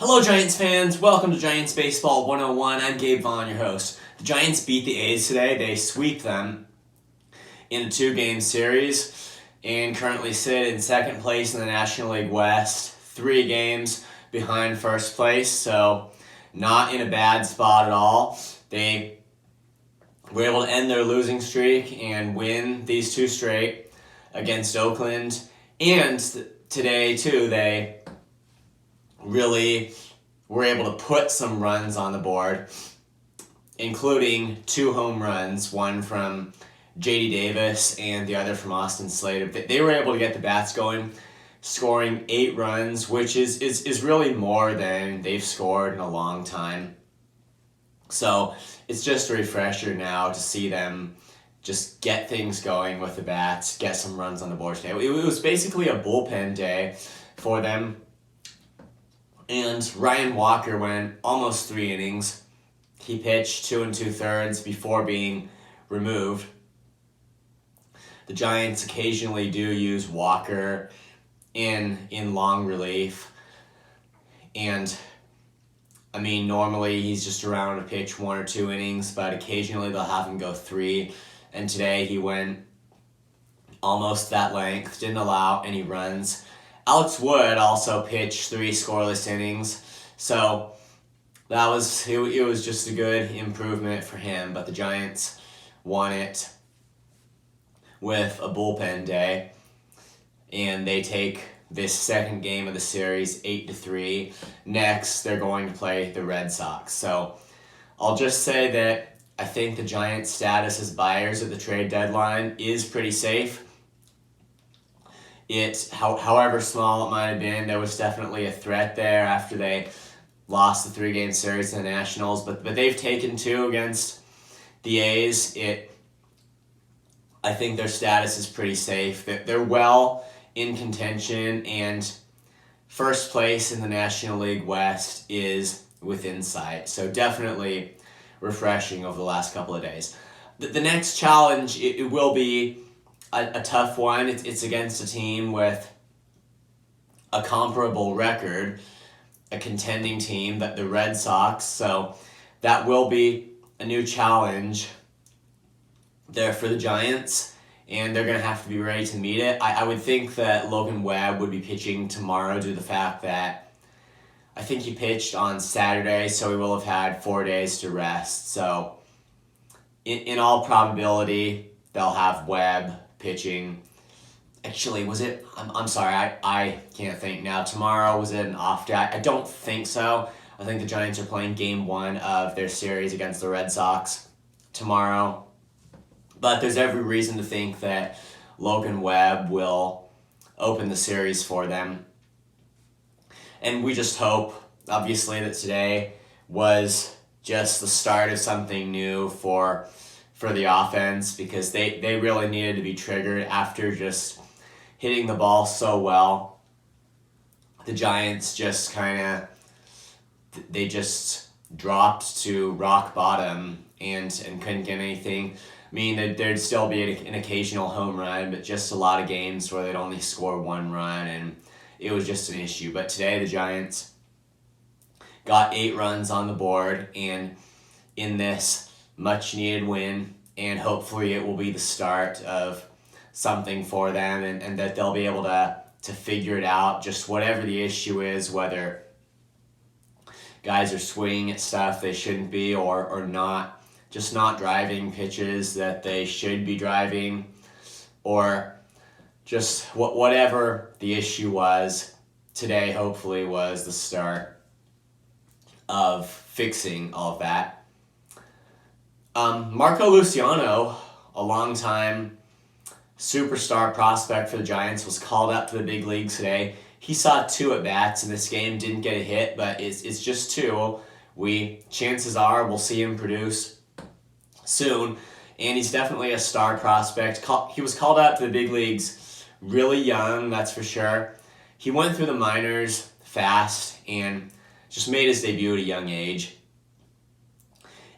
Hello Giants fans, welcome to Giants Baseball 101. I'm Gabe Vaughn, your host. The Giants beat the A's today. They sweep them in a two-game series and currently sit in second place in the National League West, 3 games behind first place, so not in a bad spot at all. They were able to end their losing streak and win these 2 straight against Oakland, and today too they really were able to put some runs on the board, including 2 home runs, one from J.D. Davis and the other from Austin Slater. They were able to get the bats going, scoring 8 runs, which is really more than they've scored in a long time. So it's just a refresher now to see them just get things going with the bats, get some runs on the board today. It was basically a bullpen day for them. And Ryan Walker went almost 3 innings. He pitched 2 2/3 before being removed. The Giants occasionally do use Walker in long relief. And, I mean, normally he's just around to pitch 1 or 2 innings, but occasionally they'll have him go 3. And today he went almost that length, didn't allow any runs. Alex Wood also pitched 3 scoreless innings, so it was just a good improvement for him. But the Giants won it with a bullpen day, and they take this second game of the series 8-3. Next, they're going to play the Red Sox. So I'll just say that I think the Giants' status as buyers at the trade deadline is pretty safe. However small it might have been, there was definitely a threat there after they lost the 3-game series to the Nationals, but they've taken 2 against the A's. I think their status is pretty safe. They're well in contention, and first place in the National League West is within sight. So definitely refreshing over the last couple of days. The next challenge, it will be a tough one. It's against a team with a comparable record, a contending team, the Red Sox. So that will be a new challenge there for the Giants, and they're going to have to be ready to meet it. I would think that Logan Webb would be pitching tomorrow due to the fact that I think he pitched on Saturday, so he will have had 4 days to rest. So in all probability, they'll have Webb pitching. Actually, was it? I'm sorry, I can't think now. Tomorrow, was it an off day? I don't think so. I think the Giants are playing game 1 of their series against the Red Sox tomorrow. But there's every reason to think that Logan Webb will open the series for them. And we just hope, obviously, that today was just the start of something new for the offense, because they really needed to be triggered after just hitting the ball so well. The Giants just they just dropped to rock bottom and couldn't get anything. I mean, there'd still be an occasional home run, but just a lot of games where they'd only score 1 run, and it was just an issue. But today the Giants got 8 runs on the board, and in this much-needed win, and hopefully it will be the start of something for them, and that they'll be able to figure it out, just whatever the issue is, whether guys are swinging at stuff they shouldn't be or not, just not driving pitches that they should be driving, or just whatever the issue was. Today hopefully was the start of fixing all of that. Marco Luciano, a longtime superstar prospect for the Giants, was called up to the big leagues today. He saw 2 at-bats in this game, didn't get a hit, but it's just 2. Chances are we'll see him produce soon, and he's definitely a star prospect. He was called up to the big leagues really young, that's for sure. He went through the minors fast and just made his debut at a young age.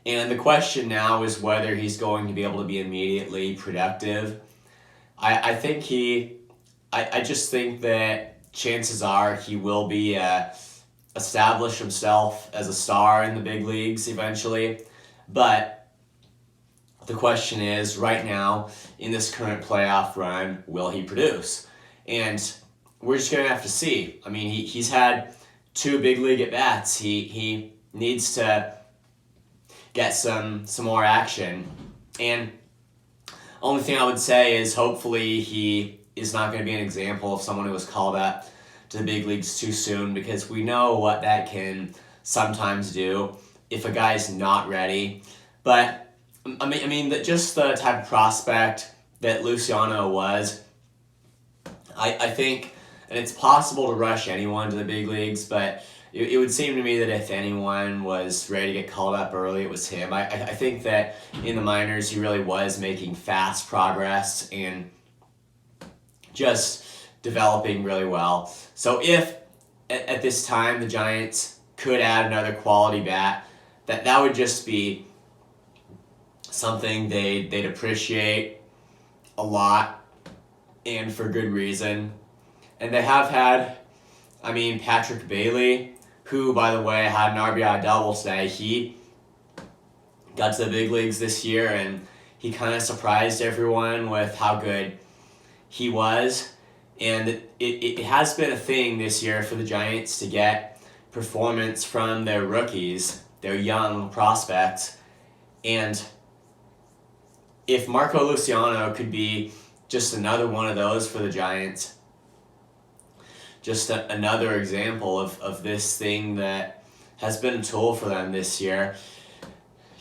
And the question now is whether he's going to be able to be immediately productive. I just think that chances are he will be a establish himself as a star in the big leagues eventually. But the question is, right now, in this current playoff run, will he produce? And we're just going to have to see. I mean, he's had 2 big league at-bats. He needs to get some more action. And only thing I would say is hopefully he is not going to be an example of someone who was called up to the big leagues too soon, because we know what that can sometimes do if a guy's not ready. But I mean that just the type of prospect that Luciano was, I think, and it's possible to rush anyone to the big leagues, but it would seem to me that if anyone was ready to get called up early, it was him. I think that in the minors, he really was making fast progress and just developing really well. So if at this time the Giants could add another quality bat, that would just be something they'd appreciate a lot, and for good reason. And they have had, I mean, Patrick Bailey, who, by the way, had an RBI double today. He got to the big leagues this year, and he kind of surprised everyone with how good he was. And it has been a thing this year for the Giants to get performance from their rookies, their young prospects. And if Marco Luciano could be just another one of those for the Giants, just another example of this thing that has been a tool for them this year,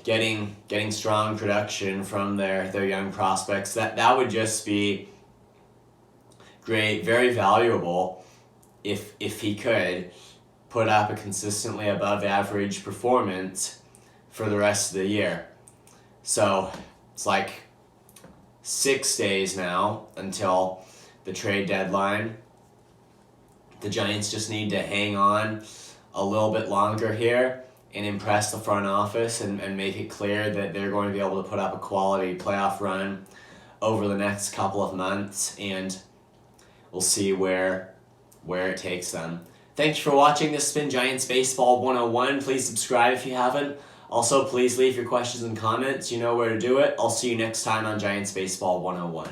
getting strong production from their young prospects, that would just be great, very valuable if he could put up a consistently above average performance for the rest of the year. So it's like 6 days now until the trade deadline. The Giants just need to hang on a little bit longer here and impress the front office and make it clear that they're going to be able to put up a quality playoff run over the next couple of months, and we'll see where it takes them. Thanks for watching. This has been Giants Baseball 101. Please subscribe if you haven't. Also, please leave your questions and comments. You know where to do it. I'll see you next time on Giants Baseball 101.